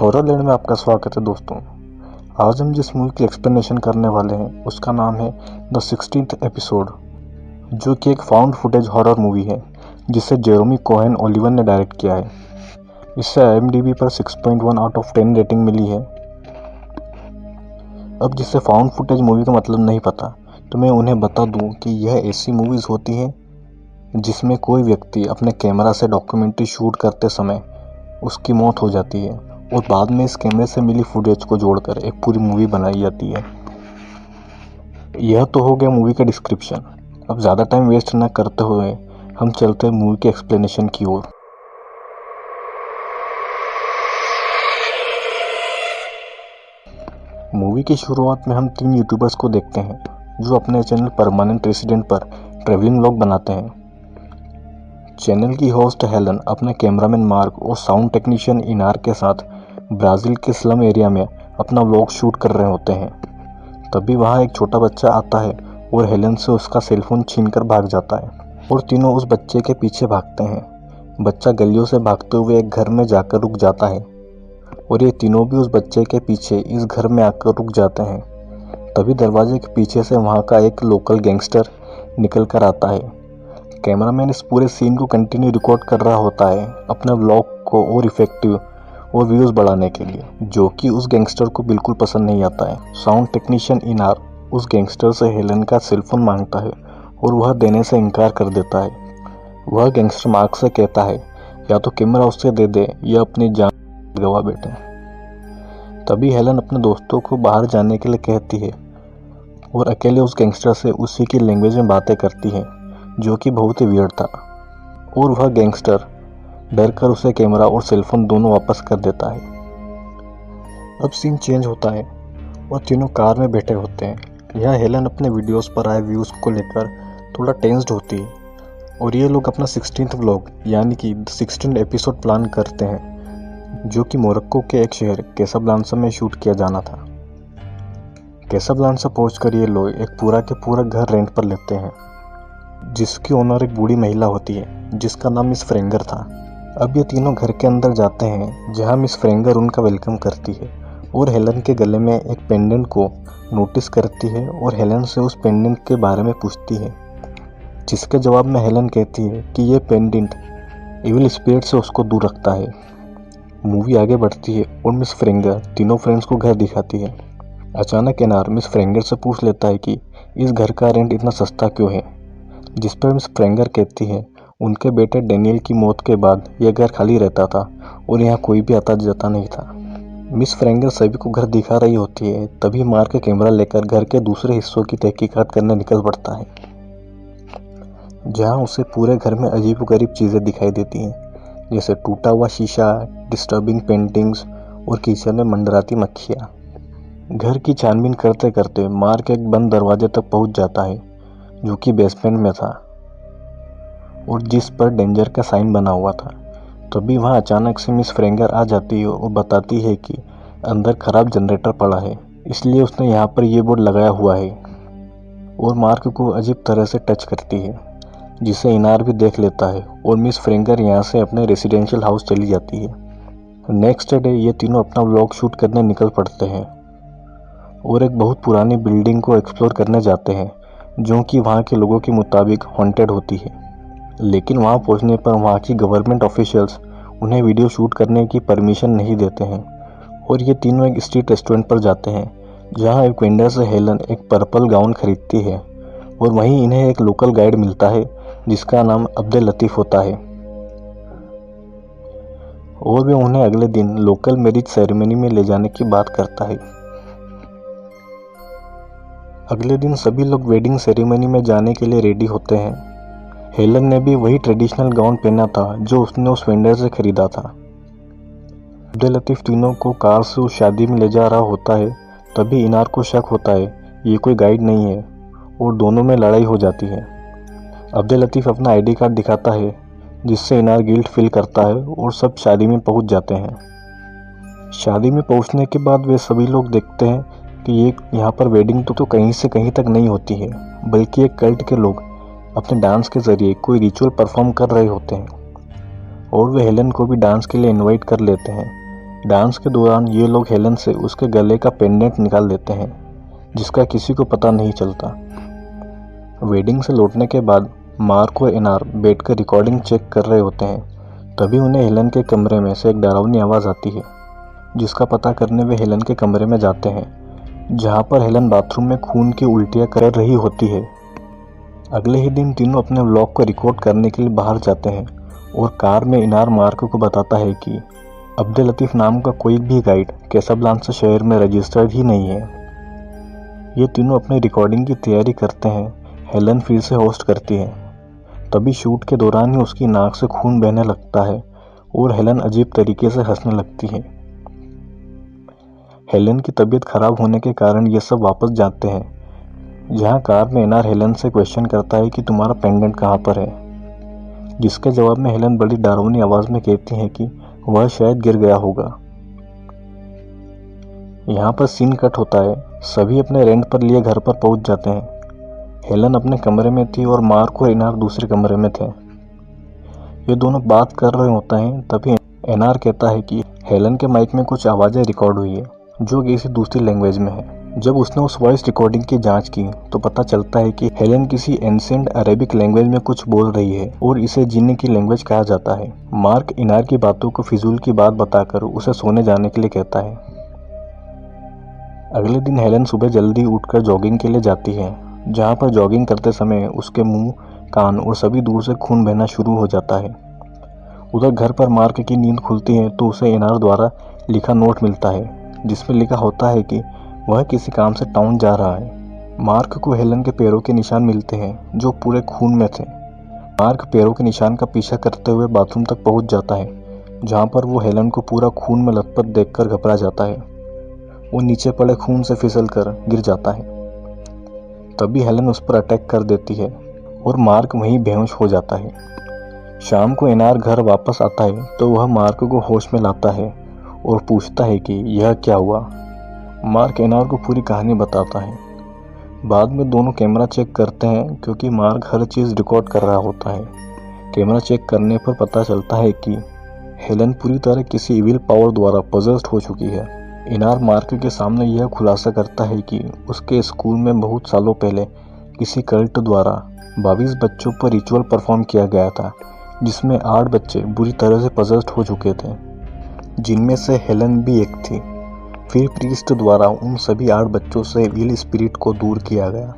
Horror land में आपका स्वागत है दोस्तों। आज हम जिस मूवी की एक्सप्लेनेशन करने वाले हैं उसका नाम है द 16th एपिसोड, जो कि एक फाउंड फुटेज हॉरर मूवी है जिसे जेरोमी कोहेन ओलिवर ने डायरेक्ट किया है। इससे IMDb पर 6.1 आउट ऑफ 10 रेटिंग मिली है। अब जिसे फाउंड फुटेज मूवी का मतलब नहीं पता तो मैं उन्हें बता दूं कि यह ऐसी मूवीज़ होती हैं जिसमें कोई व्यक्ति अपने कैमरा से डॉक्यूमेंट्री शूट करते समय उसकी मौत हो जाती है और बाद में इस कैमरे से मिली फुटेज को जोड़कर एक पूरी मूवी बनाई जाती है। यह तो हो गया मूवी का डिस्क्रिप्शन। अब ज़्यादा टाइम वेस्ट न करते हुए हम चलते हैं मूवी के एक्सप्लेनेशन की ओर। मूवी की शुरुआत में हम 3 यूट्यूबर्स को देखते हैं जो अपने चैनल परमानेंट रेसिडेंट पर ट्रैवलिंग व्लॉग बनाते हैं। चैनल की होस्ट हेलन अपने कैमरामैन मार्क और साउंड टेक्नीशियन इनार के साथ ब्राज़ील के स्लम एरिया में अपना व्लॉग शूट कर रहे होते हैं। तभी वहाँ एक छोटा बच्चा आता है और हेलन से उसका सेलफोन छीनकर भाग जाता है और तीनों उस बच्चे के पीछे भागते हैं। बच्चा गलियों से भागते हुए एक घर में जाकर रुक जाता है और ये तीनों भी उस बच्चे के पीछे इस घर में आकर रुक जाते हैं। तभी दरवाजे के पीछे से वहाँ का एक लोकल गैंगस्टर निकल कर आता है। कैमरामैन इस पूरे सीन को कंटिन्यू रिकॉर्ड कर रहा होता है अपने व्लॉग को और इफेक्टिव और व्यूज़ बढ़ाने के लिए, जो कि उस गैंगस्टर को बिल्कुल पसंद नहीं आता है। साउंड टेक्नीशियन इनार उस गैंगस्टर से हेलन का सेलफोन मांगता है और वह देने से इनकार कर देता है। वह गैंगस्टर मार्क से कहता है या तो कैमरा उससे दे दे या अपनी जान गवा बैठे। तभी हेलन अपने दोस्तों को बाहर जाने के लिए कहती है और अकेले उस गैंगस्टर से उसी की लैंग्वेज में बातें करती है, जो कि बहुत ही वियर्ड था। और वह गैंगस्टर डर कर उसे कैमरा और सेलफोन दोनों वापस कर देता है। अब सीन चेंज होता है और तीनों कार में बैठे होते हैं। यह हेलन अपने वीडियोस पर आए व्यूज़ को लेकर थोड़ा टेंस्ड होती है और ये लोग अपना 16th व्लॉग यानी कि 16th एपिसोड प्लान करते हैं, जो कि मोरक्को के एक शहर कैसाब्लांसा में शूट किया जाना था। कैसाब्लांसा पहुंचकर ये लोग एक पूरा के पूरा घर रेंट पर लेते हैं, जिसकी ओनर एक बूढ़ी महिला होती है जिसका नाम मिस फ्रेंगर था। अब ये तीनों घर के अंदर जाते हैं जहां मिस फ्रेंगर उनका वेलकम करती है और हेलन के गले में एक पेंडेंट को नोटिस करती है और हेलन से उस पेंडेंट के बारे में पूछती है, जिसके जवाब में हेलन कहती है कि ये पेंडेंट इविल स्पिरिट से उसको दूर रखता है। मूवी आगे बढ़ती है और मिस फ्रेंगर तीनों फ्रेंड्स को घर दिखाती है। अचानक एनार मिस फ्रेंगर से पूछ लेता है कि इस घर का रेंट इतना सस्ता क्यों है, जिस पर मिस फ्रेंगर कहती है उनके बेटे डेनियल की मौत के बाद यह घर खाली रहता था और यहाँ कोई भी आता जाता नहीं था। मिस फ्रेंगर सभी को घर दिखा रही होती है। तभी मार्क कैमरा लेकर घर के दूसरे हिस्सों की तहकीकात करने निकल पड़ता है, जहाँ उसे पूरे घर में अजीबोगरीब चीज़ें दिखाई देती हैं, जैसे टूटा हुआ शीशा, डिस्टर्बिंग पेंटिंग्स और किचन में मंडराती मक्खियाँ। घर की छानबीन करते करते मार्क एक बंद दरवाजे तक पहुँच जाता है, जो कि बेसमेंट में था और जिस पर डेंजर का साइन बना हुआ था। तभी वहाँ अचानक से मिस फ्रेंगर आ जाती है और बताती है कि अंदर खराब जनरेटर पड़ा है, इसलिए उसने यहाँ पर ये बोर्ड लगाया हुआ है, और मार्क को अजीब तरह से टच करती है, जिसे इनार भी देख लेता है और मिस फ्रेंगर यहाँ से अपने रेसिडेंशियल हाउस चली जाती है। नेक्स्ट डे ये तीनों अपना व्लॉग शूट करने निकल पड़ते हैं और एक बहुत पुरानी बिल्डिंग को एक्सप्लोर करने जाते हैं, जो कि वहाँ के लोगों के मुताबिक हॉन्टेड होती है। लेकिन वहाँ पहुँचने पर वहाँ की गवर्नमेंट ऑफिशियल्स उन्हें वीडियो शूट करने की परमिशन नहीं देते हैं और ये तीनों एक स्ट्रीट रेस्टोरेंट पर जाते हैं, जहाँ एक वेंडर से हेलन एक पर्पल गाउन खरीदती है और वहीं इन्हें एक लोकल गाइड मिलता है जिसका नाम अब्दुल लतीफ़ होता है और वे उन्हें अगले दिन लोकल मैरिज सेरेमनी में ले जाने की बात करता है। अगले दिन सभी लोग वेडिंग सेरेमनी में जाने के लिए रेडी होते हैं। हेलन ने भी वही ट्रेडिशनल गाउन पहना था जो उसने उस वेंडर से खरीदा था। अब्दुल लतीफ़ तीनों को कार से उस शादी में ले जा रहा होता है। तभी इनार को शक होता है ये कोई गाइड नहीं है और दोनों में लड़ाई हो जाती है। अब्दुल लतीफ़ अपना ID कार्ड दिखाता है, जिससे इनार गिल्ट फील करता है और सब शादी में पहुंच जाते हैं। शादी में पहुंचने के बाद वे सभी लोग देखते हैं कि ये यहाँ पर वेडिंग तो कहीं से कहीं तक नहीं होती है, बल्कि एक कल्ट के लोग अपने डांस के ज़रिए कोई रिचुअल परफॉर्म कर रहे होते हैं और वे हेलन को भी डांस के लिए इनवाइट कर लेते हैं, डांस के दौरान ये लोग हेलन से उसके गले का पेंडेंट निकाल लेते हैं, जिसका किसी को पता नहीं चलता। वेडिंग से लौटने के बाद मार्क और एनार बैठकर रिकॉर्डिंग चेक कर रहे होते हैं। तभी उन्हें हेलन के कमरे में से एक डरावनी आवाज़ आती है, जिसका पता करने वे हेलन के कमरे में जाते हैं, जहां पर हेलन बाथरूम में खून की उल्टियां कर रही होती है। अगले ही दिन तीनों अपने व्लॉग को रिकॉर्ड करने के लिए बाहर जाते हैं और कार में एनार मार्क को बताता है कि अब्दुल लतीफ़ नाम का कोई भी गाइड कैसाब्लांका शहर में रजिस्टर्ड ही नहीं है। ये तीनों अपनी रिकॉर्डिंग की तैयारी करते हैं। हेलन फिर से होस्ट करती है। तभी शूट के दौरान ही उसकी नाक से खून बहने लगता है और हेलन अजीब तरीके से हंसने लगती है। हेलन की तबीयत खराब होने के कारण ये सब वापस जाते हैं, जहां कार में एनार हेलन से क्वेश्चन करता है कि तुम्हारा पेंडेंट कहाँ पर है, जिसके जवाब में हेलन बड़ी डरावनी आवाज़ में कहती है कि वह शायद गिर गया होगा। यहाँ पर सीन कट होता है। सभी अपने रेंट पर लिए घर पर पहुंच जाते हैं। हेलन अपने कमरे में थी और मार्क और एनार दूसरे कमरे में थे। ये दोनों बात कर रहे होते हैं। तभी एनार कहता है कि हेलन के माइक में कुछ आवाज़ें रिकॉर्ड हुई है जो किसी दूसरी लैंग्वेज में है। जब उसने उस वॉइस रिकॉर्डिंग की जांच की तो पता चलता है कि हेलन किसी एंशिएंट अरेबिक लैंग्वेज में कुछ बोल रही है और इसे जिन्न की लैंग्वेज कहा जाता है। मार्क एनार की बातों को फिजूल की बात बताकर उसे सोने जाने के लिए कहता है। अगले दिन हेलन सुबह जल्दी उठकर जॉगिंग के लिए जाती है, जहां पर जॉगिंग करते समय उसके मुंह, कान और सभी दूर से खून बहना शुरू हो जाता है। उधर घर पर मार्क की नींद खुलती है तो उसे एनार द्वारा लिखा नोट मिलता है, जिसमें लिखा होता है कि वह किसी काम से टाउन जा रहा है। मार्क को हेलन के पैरों के निशान मिलते हैं जो पूरे खून में थे। मार्क पैरों के निशान का पीछा करते हुए बाथरूम तक पहुंच जाता है, जहां पर वो हेलन को पूरा खून में लथपथ देखकर घबरा जाता है। वो नीचे पड़े खून से फिसलकर गिर जाता है। तभी हेलन उस पर अटैक कर देती है और मार्क वहीं बेहोश हो जाता है। शाम को एनार घर वापस आता है तो वह मार्क को होश में लाता है और पूछता है कि यह क्या हुआ। मार्क एनार को पूरी कहानी बताता है। बाद में दोनों कैमरा चेक करते हैं क्योंकि मार्क हर चीज़ रिकॉर्ड कर रहा होता है। कैमरा चेक करने पर पता चलता है कि हेलन पूरी तरह किसी इविल पावर द्वारा पॉसेस्ड हो चुकी है। एनार मार्क के सामने यह खुलासा करता है कि उसके स्कूल में बहुत सालों पहले किसी कल्ट द्वारा 22 बच्चों पर रिचुअल परफॉर्म किया गया था, जिसमें 8 बच्चे बुरी तरह से पॉसेस्ड हो चुके थे, जिनमें से हेलन भी एक थी। फिर प्रीस्ट द्वारा उन सभी 8 बच्चों से इविल स्पिरिट को दूर किया गया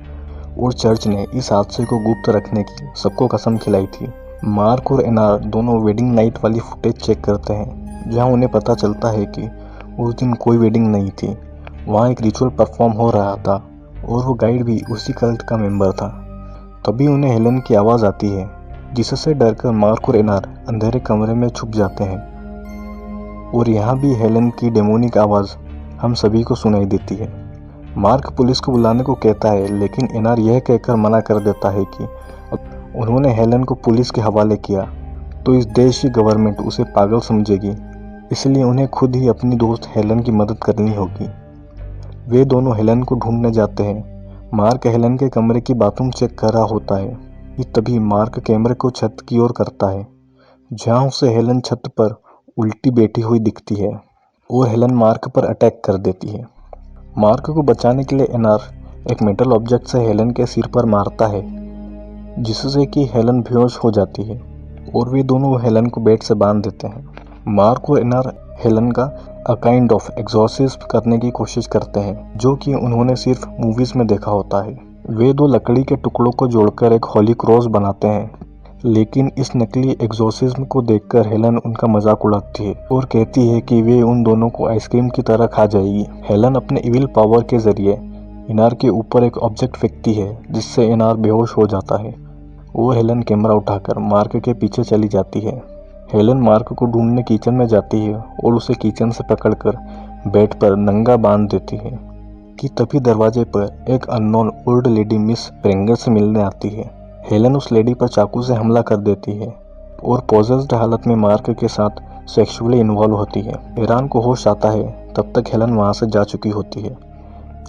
और चर्च ने इस हादसे को गुप्त रखने की सबको कसम खिलाई थी। मार्क और एनार दोनों वेडिंग नाइट वाली फुटेज चेक करते हैं, जहां उन्हें पता चलता है कि उस दिन कोई वेडिंग नहीं थी। वहाँ एक रिचुअल परफॉर्म हो रहा था और वो गाइड भी उसी कल्ट का मेंबर था। तभी उन्हें हेलन की आवाज़ आती है, जिससे डरकर मार्क और एनार अंधेरे कमरे में छुप जाते हैं। और यहाँ भी हेलन की डेमोनिक आवाज़ हम सभी को सुनाई देती है। मार्क पुलिस को बुलाने को कहता है, लेकिन एनार यह कहकर मना कर देता है कि उन्होंने हेलन को पुलिस के हवाले किया तो इस देश की गवर्नमेंट उसे पागल समझेगी, इसलिए उन्हें खुद ही अपनी दोस्त हेलन की मदद करनी होगी। वे दोनों हेलन को ढूंढने जाते हैं। मार्क हेलन के कमरे की बाथरूम चेक कर रहा होता है कि तभी मार्क कैमरे को छत की ओर करता है, जहां उसे हेलन छत पर उल्टी बैठी हुई दिखती है और हेलन मार्क पर अटैक कर देती है। मार्क को बचाने के लिए एनार एक मेटल ऑब्जेक्ट से हेलन के सिर पर मारता है, जिससे कि हेलन बेहोश हो जाती है और वे दोनों हेलन को बेड से बांध देते हैं। मार्क और एनार हेलन का काइंड ऑफ एक्सॉर्सिज्म करने की कोशिश करते हैं, जो कि उन्होंने सिर्फ मूवीज में देखा होता है। वे 2 लकड़ी के टुकड़ों को जोड़कर एक होली क्रॉस बनाते हैं, लेकिन इस नकली एक्सॉर्सिज्म को देखकर हेलन उनका मजाक उड़ाती है और कहती है कि वे उन दोनों को आइसक्रीम की तरह खा जाएगी। हेलन अपने इविल पावर के जरिए एनार के ऊपर एक ऑब्जेक्ट फेंकती है, जिससे एनार बेहोश हो जाता है और हेलन कैमरा उठाकर मार्क के पीछे चली जाती है। हेलन मार्क को ढूंढने किचन में जाती है और उसे किचन से पकड़कर बेड पर नंगा बांध देती है कि तभी दरवाजे पर एक अननोन ओल्ड लेडी मिस प्रेंगर से मिलने आती है। हेलन उस लेडी पर चाकू से हमला कर देती है और पॉसेस्ड हालत में मार्क के साथ सेक्सुअली इन्वॉल्व होती है। एनार को होश आता है, तब तक हेलन वहां से जा चुकी होती है।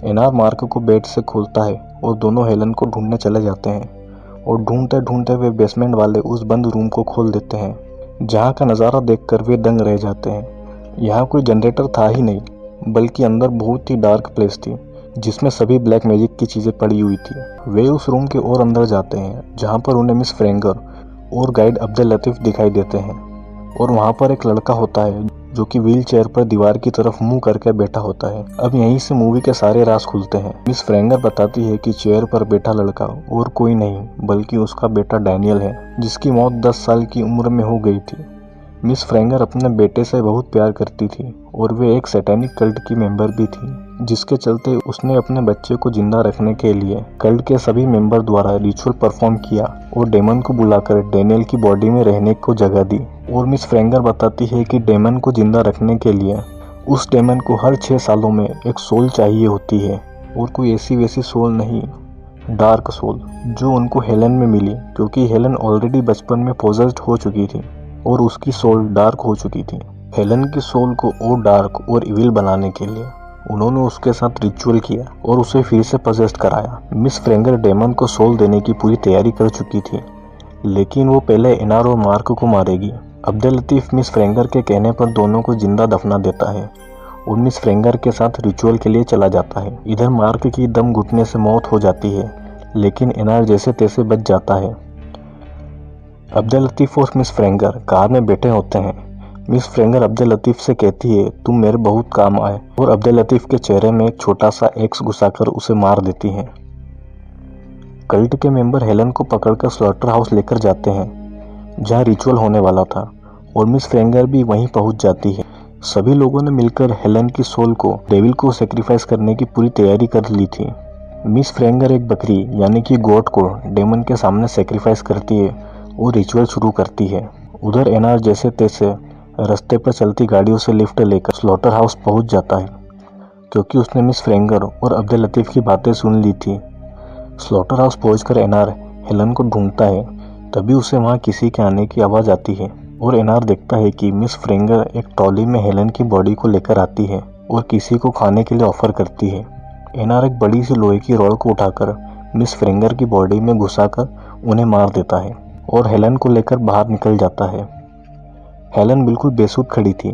एनार मार्क को बेड से खोलता है और दोनों हेलन को ढूंढने चले जाते हैं और ढूंढते ढूंढते वे बेसमेंट वाले उस बंद रूम को खोल देते हैं, जहां का नज़ारा देखकर वे दंग रह जाते हैं। यहाँ कोई जनरेटर था ही नहीं, बल्कि अंदर बहुत ही डार्क प्लेस थी जिसमें सभी ब्लैक मैजिक की चीज़ें पड़ी हुई थी। वे उस रूम के और अंदर जाते हैं जहाँ पर उन्हें मिस फ्रेंगर और गाइड अब्दुल लतीफ़ दिखाई देते हैं, और वहाँ पर एक लड़का होता है जो कि व्हील चेयर पर दीवार की तरफ मुंह करके बैठा होता है। अब यहीं से मूवी के सारे राज खुलते हैं। मिस फ्रेंगर बताती है कि चेयर पर बैठा लड़का और कोई नहीं बल्कि उसका बेटा डैनियल है, जिसकी मौत 10 साल की उम्र में हो गई थी। मिस फ्रेंगर अपने बेटे से बहुत प्यार करती थी और वे एक सैटेनिक कल्ट की मेंबर भी थी, जिसके चलते उसने अपने बच्चे को जिंदा रखने के लिए कल्ट के सभी मेंबर द्वारा रिचुअल परफॉर्म किया और डेमन को बुलाकर डैनियल की बॉडी में रहने को जगह दी। और मिस फ्रेंगर बताती है कि डेमन को जिंदा रखने के लिए उस डेमन को हर 6 सालों में एक सोल चाहिए होती है, और कोई ऐसी वैसी सोल नहीं, डार्क सोल, जो उनको हेलन में मिली क्योंकि हेलन ऑलरेडी बचपन में पोजेस्ड हो चुकी थी और उसकी सोल डार्क हो चुकी थी। हेलन की सोल को और डार्क और इविल बनाने के लिए उन्होंने उसके साथ रिचुअल किया और उसे फिर से पजेस्ट कराया। मिस फ्रेंगर डेमन को सोल देने की पूरी तैयारी कर चुकी थी, लेकिन वो पहले एनार और मार्क को मारेगी। अब्दुल लतीफ़ मिस फ्रेंगर के कहने पर दोनों को जिंदा दफना देता है और मिस फ्रेंगर के साथ रिचुअल के लिए चला जाता है। इधर मार्क की दम घुटने से मौत हो जाती है, लेकिन एनार जैसे तैसे बच जाता है। अब्दुल लतीफ़ और मिस फ्रेंगर कार में बैठे होते हैं। मिस फ्रेंगर अब्दुल लतीफ़ से कहती है, तुम मेरे बहुत काम आए, और अब्दुल लतीफ़ के चेहरे में एक छोटा सा एक्स घुसाकर उसे मार देती है। कल्ट के मेंबर हेलन को पकड़कर स्लॉटर हाउस लेकर जाते हैं जहां रिचुअल होने वाला था, और मिस फ्रेंगर भी वहीं पहुंच जाती है। सभी लोगों ने मिलकर हेलन की सोल को डेविल को सेक्रीफाइस करने की पूरी तैयारी कर ली थी। मिस फ्रेंगर एक बकरी यानी कि गोट को डेमन के सामने सेक्रीफाइस करती है और रिचुअल शुरू करती है। उधर एनार जैसे तैसे रास्ते पर चलती गाड़ियों से लिफ्ट लेकर स्लॉटर हाउस पहुंच जाता है, क्योंकि उसने मिस फ्रेंगर और अब्दुल लतीफ़ की बातें सुन ली थी। स्लॉटर हाउस पहुंचकर एनार हेलन को ढूंढता है, तभी उसे वहां किसी के आने की आवाज़ आती है और एनार देखता है कि मिस फ्रेंगर एक ट्रॉली में हेलन की बॉडी को लेकर आती है और किसी को खाने के लिए ऑफर करती है। एनार एक बड़ी सी लोहे की रॉड को उठाकर मिस फ्रेंगर की बॉडी में घुसाकर उन्हें मार देता है और हेलन को लेकर बाहर निकल जाता है। हेलन बिल्कुल बेसुध खड़ी थी।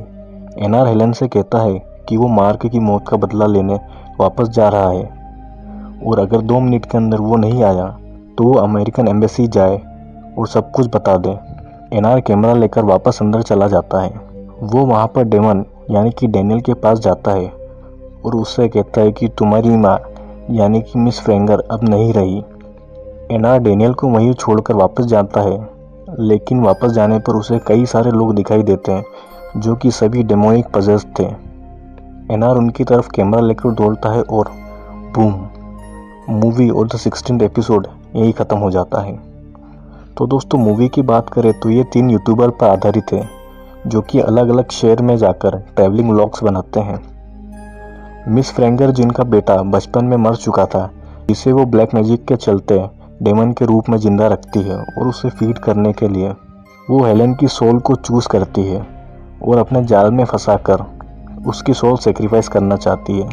एनार हेलन से कहता है कि वो मार्क की मौत का बदला लेने वापस जा रहा है, और अगर 2 मिनट के अंदर वो नहीं आया तो वो अमेरिकन एम्बेसी जाए और सब कुछ बता दे। एनार कैमरा लेकर वापस अंदर चला जाता है। वो वहाँ पर डेमन यानी कि डैनियल के पास जाता है और उससे कहता है कि तुम्हारी माँ यानी कि मिस फ्रेंगर अब नहीं रही। एनार डैनियल को वहीं छोड़कर वापस जाता है, लेकिन वापस जाने पर उसे कई सारे लोग दिखाई देते हैं जो कि सभी डेमोनिक पजेस्ड थे। एनार उनकी तरफ कैमरा लेकर दौड़ता है और बूम, मूवी और द 16th एपिसोड यही ख़त्म हो जाता है। तो दोस्तों, मूवी की बात करें तो ये 3 यूट्यूबर पर आधारित है जो कि अलग अलग शहर में जाकर ट्रैवलिंग व्लॉग्स बनाते हैं। मिस फ्रेंगर जिनका बेटा बचपन में मर चुका था, जिसे वो ब्लैक मैजिक के चलते डेमन के रूप में जिंदा रखती है, और उसे फीड करने के लिए वो हेलन की सोल को चूज करती है और अपने जाल में फंसाकर उसकी सोल सेक्रीफाइस करना चाहती है।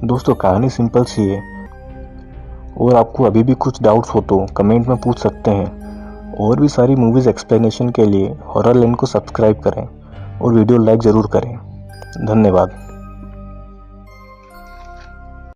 दोस्तों, कहानी सिंपल सी है, और आपको अभी भी कुछ डाउट्स हो तो कमेंट में पूछ सकते हैं। और भी सारी मूवीज़ एक्सप्लेनेशन के लिए हॉरर लैंड को सब्सक्राइब करें और वीडियो लाइक ज़रूर करें। धन्यवाद।